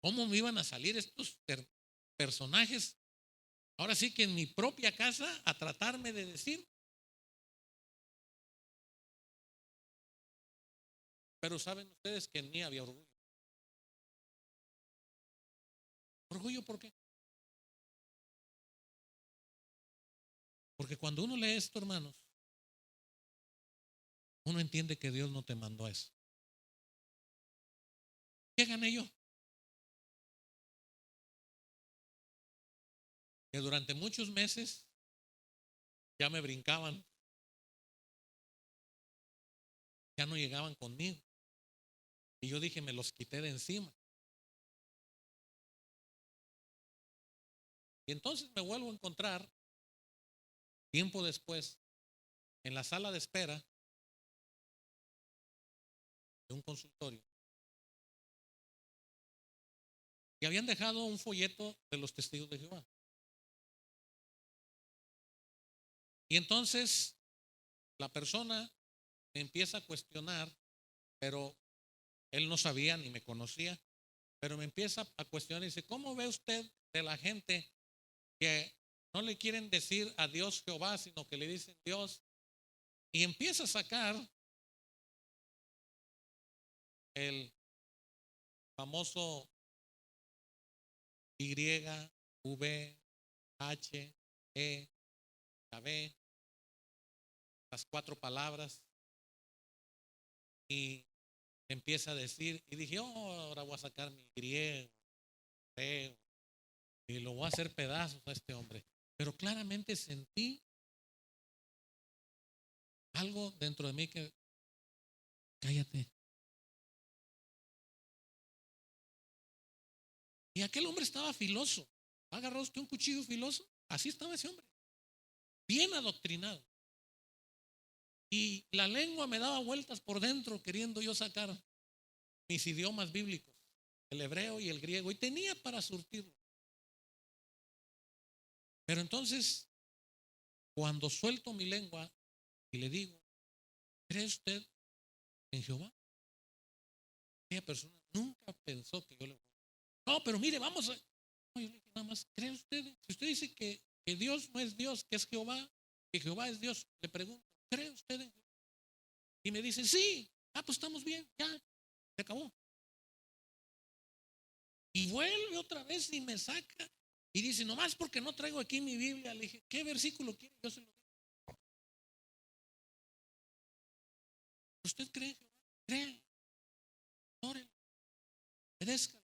¿Cómo me iban a salir estos personajes? Ahora sí que en mi propia casa a tratarme de decir. Pero saben ustedes que en mí había orgullo. ¿Orgullo por qué? Porque cuando uno lee esto, hermanos, uno entiende que Dios no te mandó a eso. ¿Qué gané yo? Que durante muchos meses ya me brincaban, ya no llegaban conmigo. Y yo dije, me los quité de encima. Y entonces me vuelvo a encontrar tiempo después en la sala de espera de un consultorio. Y habían dejado un folleto de los testigos de Jehová. Y entonces la persona me empieza a cuestionar, pero él no sabía ni me conocía, pero me empieza a cuestionar y dice, ¿cómo ve usted de la gente que no le quieren decir a Dios Jehová, sino que le dicen Dios? Y empieza a sacar el famoso Y, V, H, E, la B, las 4 palabras, y empieza a decir, y dije, oh, ahora voy a sacar mi griego, feo, y lo voy a hacer pedazos a este hombre. Pero claramente sentí algo dentro de mí que, cállate. Y aquel hombre estaba filoso. ¿Agarró usted un cuchillo filoso? Así estaba ese hombre, bien adoctrinado. Y la lengua me daba vueltas por dentro queriendo yo sacar mis idiomas bíblicos, el hebreo y el griego, y tenía para surtirlo. Pero entonces, cuando suelto mi lengua y le digo, ¿cree usted en Jehová? Aquella persona nunca pensó que yo le... No, pero mire, vamos a... No, yo le dije nada más, ¿cree usted? Si usted dice que Dios no es Dios, que es Jehová, que Jehová es Dios, le pregunto, ¿cree usted en Jehová? Y me dice, sí. Ah, pues estamos bien, ya, se acabó. Y vuelve otra vez y me saca y dice, nomás porque no traigo aquí mi Biblia. Le dije, ¿qué versículo quiere? Yo se lo digo. ¿Usted cree en Jehová? Cree, ore, obedezca.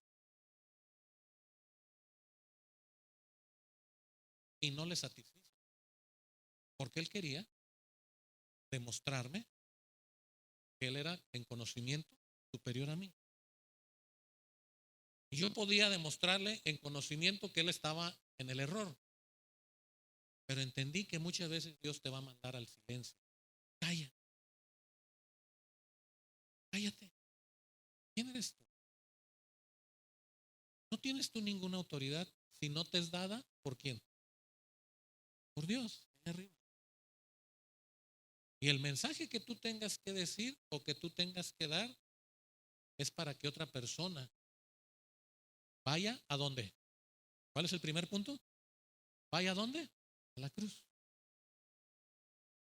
Y no le satisfizo, porque él quería demostrarme que él era en conocimiento superior a mí. Y yo podía demostrarle en conocimiento que él estaba en el error. Pero entendí que muchas veces Dios te va a mandar al silencio. Calla, cállate. ¿Quién eres tú? No tienes tú ninguna autoridad si no te es dada. ¿Por quién? Por Dios, ahí arriba. Y el mensaje que tú tengas que decir o que tú tengas que dar es para que otra persona vaya a dónde. ¿Cuál es el primer punto? ¿Vaya a dónde? A la cruz.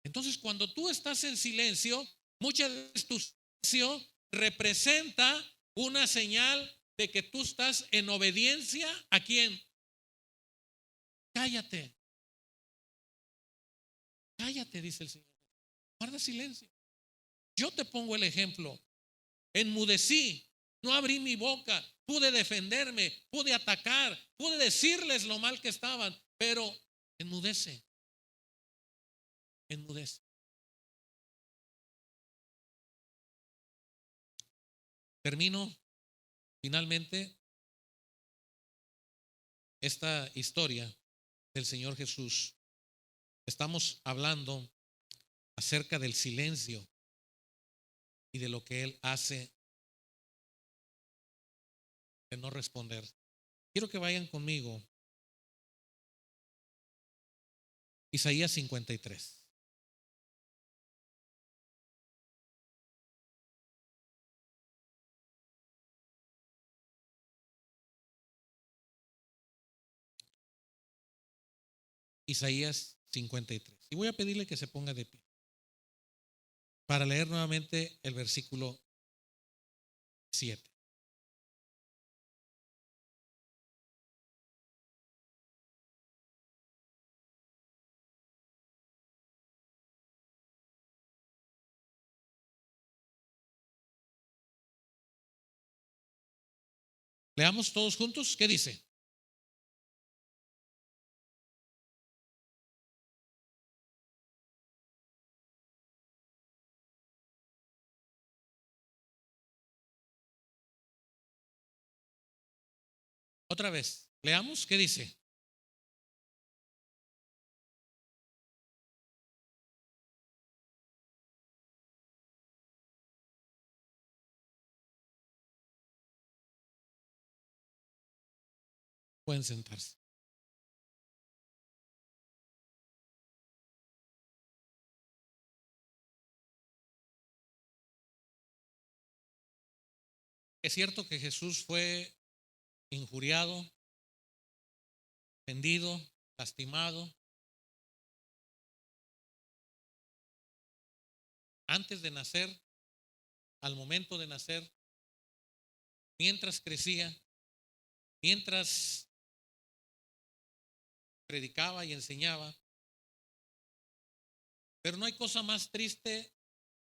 Entonces, cuando tú estás en silencio, muchas veces tu silencio representa una señal de que tú estás en obediencia a quién. Cállate, cállate, dice el Señor. Guarda silencio. Yo te pongo el ejemplo. Enmudecí, no abrí mi boca, pude defenderme, pude atacar, pude decirles lo mal que estaban, pero enmudece, enmudece. Termino finalmente esta historia del Señor Jesús. Estamos hablando acerca del silencio y de lo que Él hace de no responder. Quiero que vayan conmigo. Isaías 53. Isaías 53. Y voy a pedirle que se ponga de pie para leer nuevamente el versículo 7. Leamos todos juntos. ¿Qué dice? Otra vez. Leamos. ¿Qué dice? Pueden sentarse. Es cierto que Jesús fue injuriado, ofendido, lastimado. Antes de nacer, al momento de nacer, mientras crecía, mientras predicaba y enseñaba. Pero no hay cosa más triste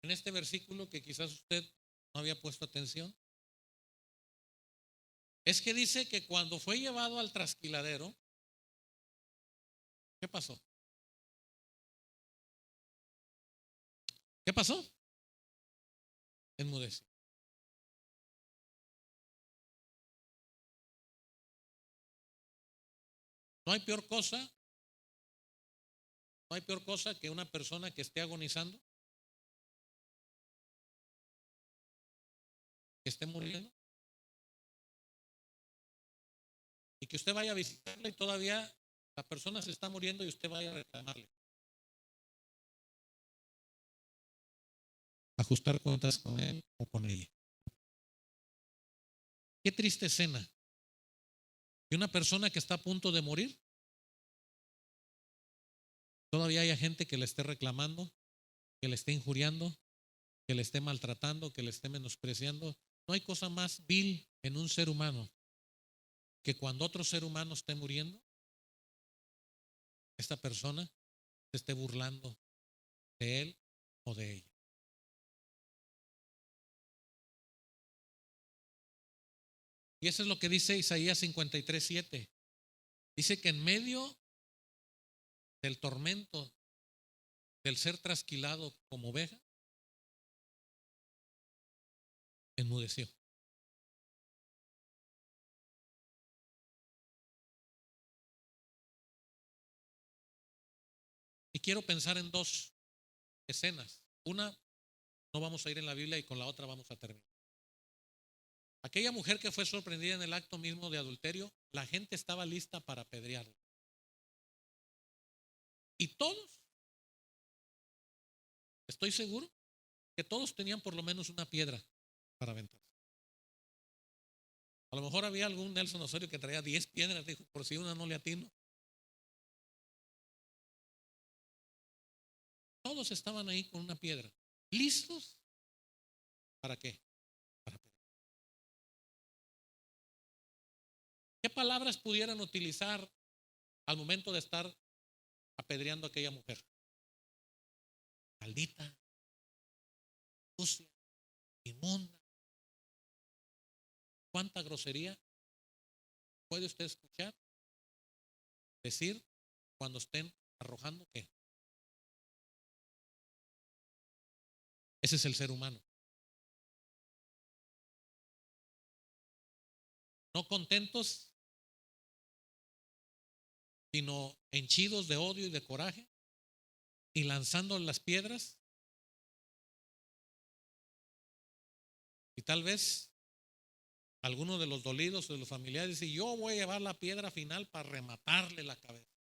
en este versículo que quizás usted no había puesto atención. Es que dice que cuando fue llevado al trasquiladero, ¿qué pasó? ¿Qué pasó? Enmudeció. No hay peor cosa, no hay peor cosa que una persona que esté agonizando, que esté muriendo, y que usted vaya a visitarla y todavía La persona se está muriendo y usted vaya a reclamarle. Ajustar cuentas con él o con ella. Qué triste escena. Y una persona que está a punto de morir, todavía haya gente que le esté reclamando, que le esté injuriando, que le esté maltratando, que le esté menospreciando. No hay cosa más vil en un ser humano que cuando otro ser humano esté muriendo, esta persona se esté burlando de él o de ella. Y eso es lo que dice Isaías 53:7. Dice que en medio del tormento del ser trasquilado como oveja, enmudeció. Y quiero pensar en dos escenas. Una, no vamos a ir en la Biblia y con la otra vamos a terminar. Aquella mujer que fue sorprendida en el acto mismo de adulterio, la gente estaba lista para apedrearla. Y todos, estoy seguro, que todos tenían por lo menos una piedra para aventar. A lo mejor había algún Nelson Osorio que traía 10 piedras, dijo, por si una no le atino. Todos estaban ahí con una piedra, listos. ¿Para qué? Para apedrear. ¿Qué palabras pudieran utilizar al momento de estar apedreando a aquella mujer? Maldita, sucia, inmunda. ¿Cuánta grosería puede usted escuchar decir cuando estén arrojando qué? Ese es el ser humano. No contentos, sino henchidos de odio y de coraje y lanzando las piedras. Y tal vez alguno de los dolidos o de los familiares dice, yo voy a llevar la piedra final para rematarle la cabeza.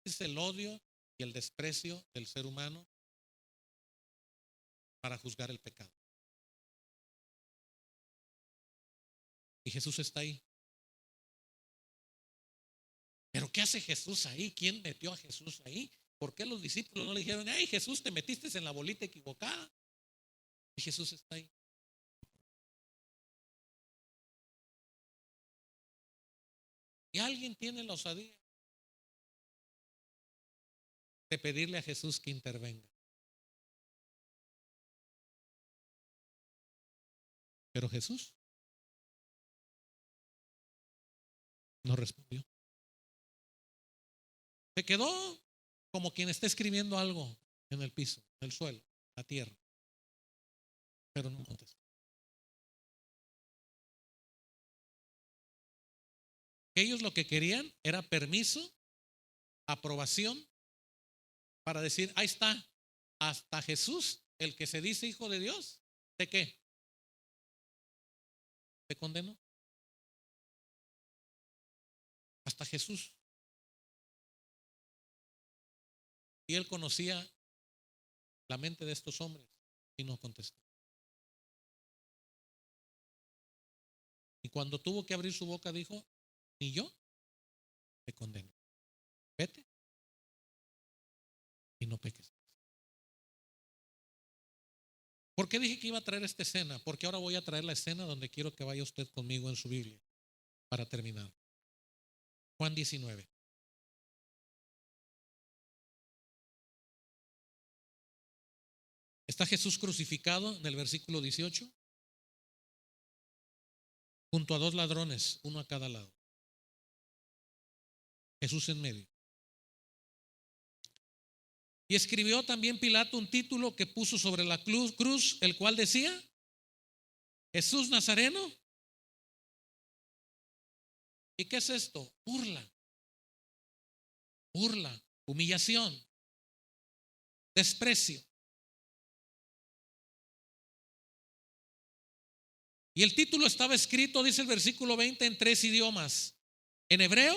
Es el odio y el desprecio del ser humano para juzgar el pecado. Y Jesús está ahí. ¿Pero qué hace Jesús ahí? ¿Quién metió a Jesús ahí? ¿Por qué los discípulos no le dijeron, hey Jesús, te metiste en la bolita equivocada? Y Jesús está ahí. Y alguien tiene la osadía de pedirle a Jesús que intervenga. Pero Jesús no respondió. Se quedó como quien está escribiendo algo en el piso, en el suelo, la tierra. Pero no contestó. Ellos lo que querían era permiso, aprobación, para decir, ahí está, hasta Jesús, el que se dice hijo de Dios, ¿de qué? ¿Se condenó? Hasta Jesús. Y él conocía la mente de estos hombres y no contestó. Y cuando tuvo que abrir su boca dijo, ni yo te condeno. Vete y no peques. ¿Por qué dije que iba a traer esta escena? Porque ahora voy a traer la escena donde quiero que vaya usted conmigo en su Biblia para terminar. Juan 19. Está Jesús crucificado en el versículo 18, junto a dos ladrones, uno a cada lado. Jesús en medio. Y escribió también Pilato un título que puso sobre la cruz, el cual decía, Jesús Nazareno. ¿Y qué es esto? Burla, humillación, desprecio. Y el título estaba escrito, dice el versículo 20, en 3 idiomas: en hebreo,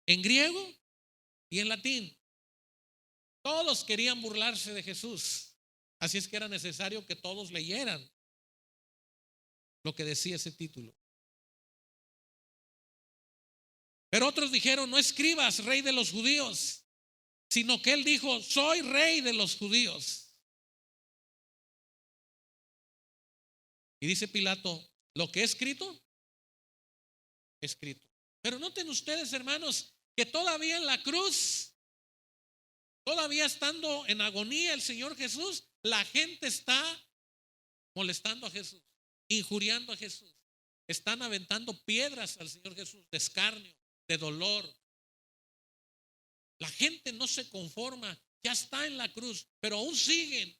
en griego y en latín. Todos querían burlarse de Jesús. Así es que era necesario que todos leyeran lo que decía ese título. Pero otros dijeron: no escribas rey de los judíos, sino que él dijo: soy rey de los judíos. Y dice Pilato: lo que he escrito, escrito. Pero noten ustedes, hermanos, que todavía en la cruz, todavía estando en agonía el Señor Jesús, la gente está molestando a Jesús, injuriando a Jesús. Están aventando piedras al Señor Jesús de escarnio, de dolor. La gente no se conforma, ya está en la cruz, pero aún siguen,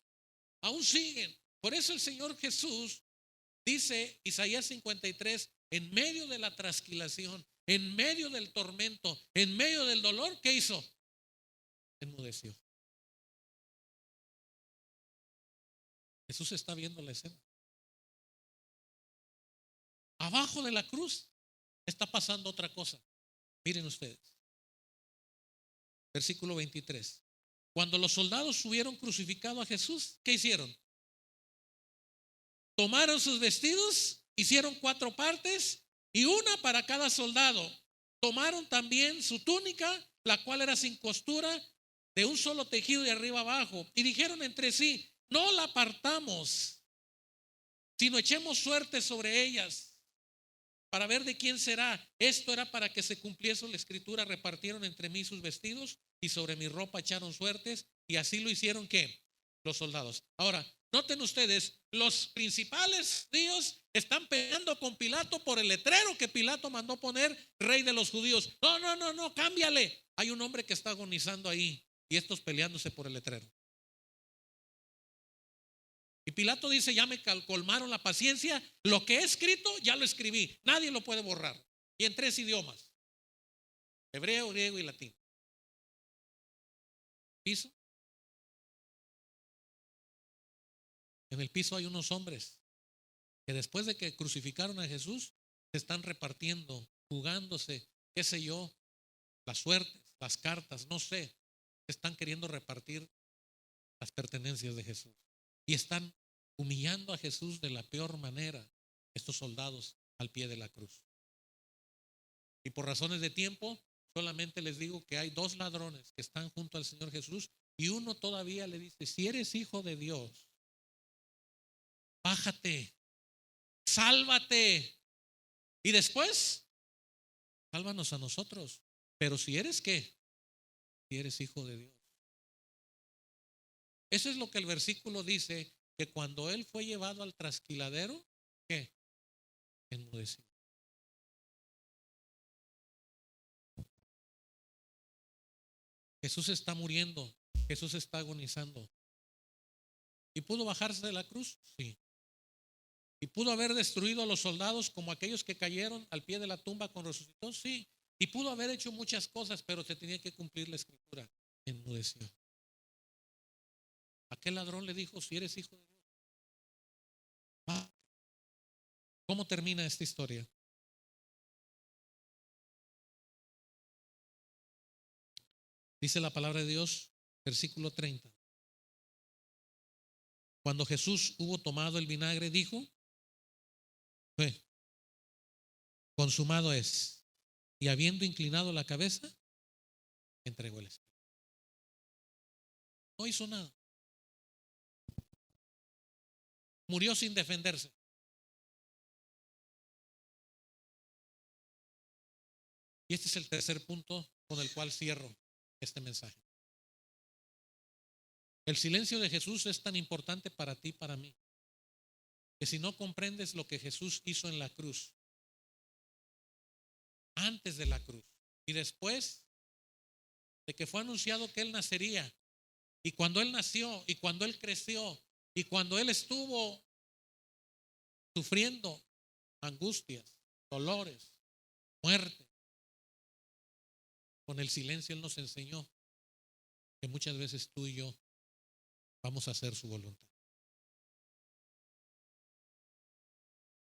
aún siguen. Por eso el Señor Jesús dice, Isaías 53, en medio de la trasquilación, en medio del tormento, en medio del dolor, ¿qué hizo? Enmudeció. Jesús está viendo la escena. Abajo de la cruz está pasando otra cosa. Miren ustedes. Versículo 23. Cuando los soldados hubieron crucificado a Jesús, ¿qué hicieron? Tomaron sus vestidos, hicieron 4 partes y una para cada soldado. Tomaron también su túnica, la cual era sin costura, de un solo tejido de arriba abajo, y dijeron entre sí: no la partamos, sino echemos suerte sobre ellas para ver de quién será. Esto era para que se cumpliese la escritura: repartieron entre mí sus vestidos y sobre mi ropa echaron suertes. Y así lo hicieron, ¿qué? Los soldados. Ahora, noten ustedes, los principales judíos están peleando con Pilato por el letrero que Pilato mandó poner: rey de los judíos. No, no, no, no, cámbiale. Hay un hombre que está agonizando ahí y estos peleándose por el letrero. Y Pilato dice: ya me colmaron la paciencia, lo que he escrito ya lo escribí, nadie lo puede borrar. Y en 3 idiomas: hebreo, griego y latín. Piso. En el piso hay unos hombres que después de que crucificaron a Jesús se están repartiendo, jugándose, qué sé yo, las suertes, las cartas, no sé. Están queriendo repartir las pertenencias de Jesús. Y están humillando a Jesús de la peor manera, estos soldados al pie de la cruz. Y por razones de tiempo, solamente les digo que hay 2 ladrones que están junto al Señor Jesús, y uno todavía le dice: si eres hijo de Dios, bájate, sálvate. Y después, sálvanos a nosotros. Pero si eres, ¿qué? Si eres hijo de Dios. Eso es lo que el versículo dice, que cuando él fue llevado al trasquiladero, ¿qué? Enmudeció. Jesús está muriendo, Jesús está agonizando. ¿Y pudo bajarse de la cruz? Sí. ¿Y pudo haber destruido a los soldados como aquellos que cayeron al pie de la tumba cuando resucitó? Sí. Y pudo haber hecho muchas cosas, pero se tenía que cumplir la escritura. Enmudeció. Aquel ladrón le dijo: si eres hijo de Dios. ¿Cómo termina esta historia? Dice la palabra de Dios, versículo 30. Cuando Jesús hubo tomado el vinagre, dijo: consumado es. Y habiendo inclinado la cabeza, entregó el espíritu. No hizo nada. Murió sin defenderse. Y este es el tercer punto con el cual cierro este mensaje. El silencio de Jesús es tan importante para ti y para mí, que si no comprendes lo que Jesús hizo en la cruz, antes de la cruz y después de que fue anunciado que Él nacería, y cuando Él nació, y cuando Él creció, y cuando Él estuvo sufriendo angustias, dolores, muerte, con el silencio Él nos enseñó que muchas veces tú y yo vamos a hacer su voluntad.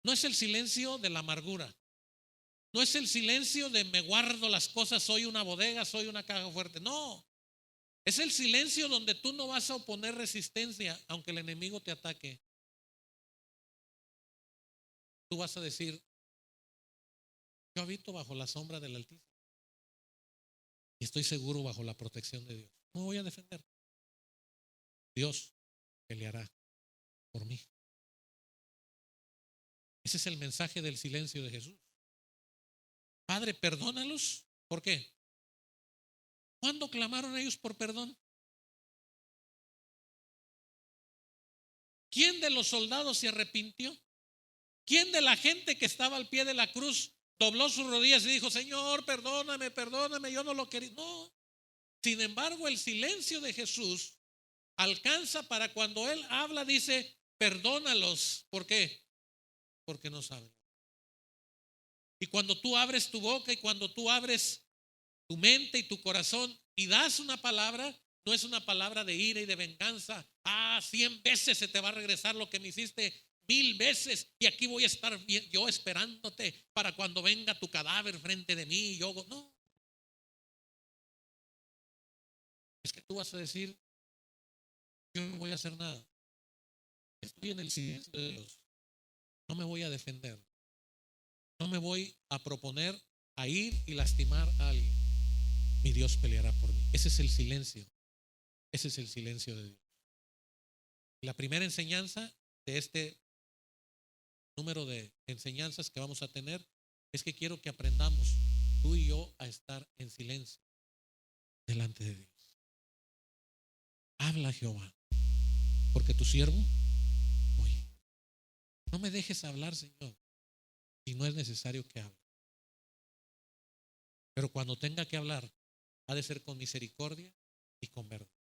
No es el silencio de la amargura, No es el silencio de me guardo las cosas, soy una bodega, soy una caja fuerte. No, es el silencio donde tú no vas a oponer resistencia aunque el enemigo te ataque. Tú vas a decir, yo habito bajo la sombra del Altísimo y estoy seguro bajo la protección de Dios. No me voy a defender. Dios peleará por mí. Ese es el mensaje del silencio de Jesús. Padre, perdónalos. ¿Por qué? ¿Cuándo clamaron ellos por perdón? ¿Quién de los soldados se arrepintió? ¿Quién de la gente que estaba al pie de la cruz dobló sus rodillas y dijo, Señor, perdóname, perdóname, yo no lo quería? No. Sin embargo, el silencio de Jesús alcanza para cuando Él habla, dice, perdónalos. ¿Por qué? Porque no saben. Y cuando tú abres tu boca y cuando tú abres tu mente y tu corazón y das una palabra, no es una palabra de ira y de venganza. 100 veces se te va a regresar lo que me hiciste, 1000 veces, y aquí voy a estar yo esperándote para cuando venga tu cadáver frente de mí. No, es que tú vas a decir, yo no voy a hacer nada. Estoy en el silencio de Dios. No me voy a defender. No me voy a proponer a ir y lastimar a alguien. Mi Dios peleará por mí. Ese es el silencio. Ese es el silencio de Dios. La primera enseñanza de este número de enseñanzas que vamos a tener es que quiero que aprendamos tú y yo a estar en silencio delante de Dios. Habla, Jehová, porque tu siervo oye. No me dejes hablar, Señor, si no es necesario que hable. Pero cuando tenga que hablar, ha de ser con misericordia y con verdad.